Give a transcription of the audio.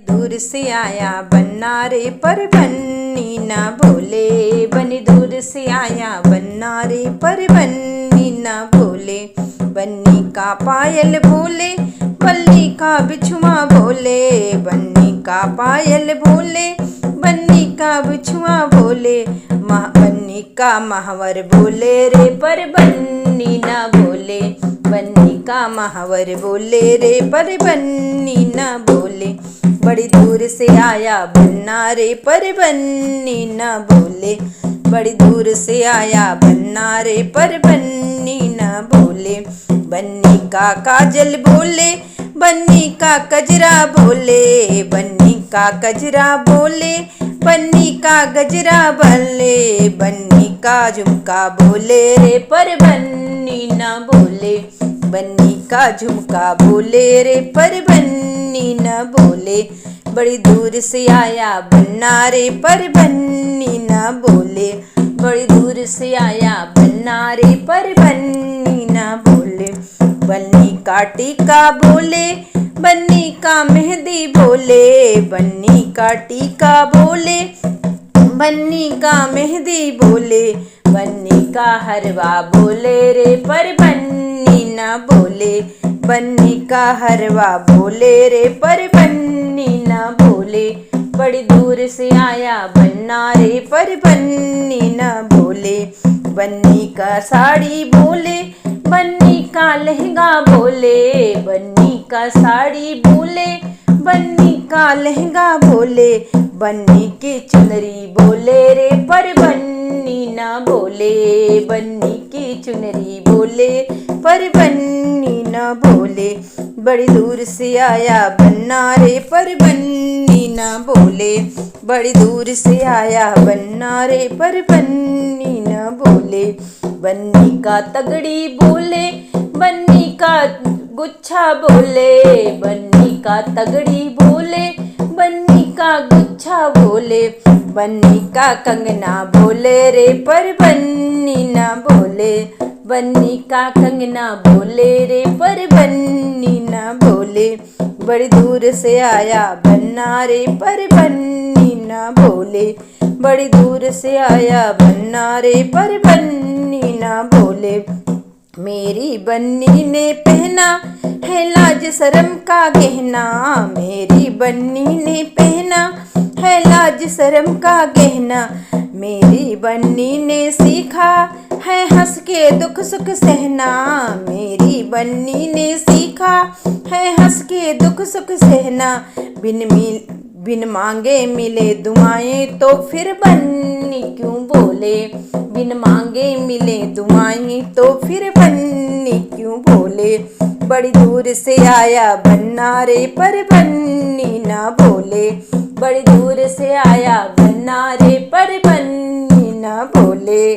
दूर से आया बन्ना रे पर बन्नी ना बोले। बन्नी दूर से आया बन्ना रे पर बन्नी ना बोले। बन्नी का पायल बोले, बल्ली का बिछुआ बोले। बन्नी का पायल बोले, बन्नी का बिछुआ बोले। बन्नी का महावर बोले रे पर बन्नी ना बोले। बन्नी का महावर बोले रे पर बन्नी ना बोले। बड़ी दूर से आया बन्ना रे पर बन्नी ना बोले। बड़ी दूर से आया बन्ना रे पर बन्नी ना बोले। बन्नी का काजल बोले, बन्नी का कजरा बोले। बन्नी का कजरा बोले, बन्नी का गजरा बोले। बन्नी का झुमका बोले रे पर बन्नी ना बोले। बन्नी का झुमका बोले रे पर बन्नी ना बोले। बड़ी दूर से आया बन्ना रे पर बन्नी ना बोले। बड़ी दूर से आया बन्ना रे पर बन्नी ना बोले। बन्नी का टीका बोले, बन्नी का मेहंदी बोले। बन्नी का टीका बोले, बन्नी का मेहंदी बोले। बन्नी का हरवा बोले रे पर बन्नी ना बोले। बन्नी का हरवा बोले रे पर बन्नी ना बोले। बड़ी दूर से आया बन्ना रे पर बन्नी ना बोले। बन्नी का साड़ी बोले, बन्नी का लहंगा बोले। बन्नी का साड़ी बोले, बन्नी का लहंगा बोले। बन्नी की चुनरी बोले रे पर बन्नी ना बोले। बन्नी की चुनरी बोले पर बन्नी ना बोले। बड़ी दूर से आया बन्ना रे पर बन्नी ना बोले। बड़ी दूर से आया बन्ना रे पर बन्नी ना बोले। बन्नी का तगड़ी बोले, बन्नी का गुच्छा बोले। बन्नी का तगड़ी बोले, बन्नी का गुच्छा बोले। बन्नी का कंगना बोले रे पर बन्नी ना बोले। बन्नी का कंगना बोले रे पर बन्नी ना बोले। बड़ी दूर से आया बन्ना रे पर बन्नी ना बोले। बड़ी दूर से आया बन्ना रे पर बन्नी ना बोले। मेरी बन्नी ने पहना है लाज शर्म का गहना। मेरी बन्नी ने पहना है लाज शर्म का गहना। मेरी बन्नी ने सीखा है हंस के दुख सुख सहना। मेरी बन्नी ने सीखा है हंस के दुख सुख सहना। बिन मांगे मिले दुआएं तो फिर बन्नी क्यों बोले। बिन मांगे मिले दुआएं तो फिर बन्नी क्यों बोले। बड़ी दूर से आया बन्ना रे पर बन्नी ना बोले। बड़ी दूर से आया बन्ना रे पर बन्नी ना बोले।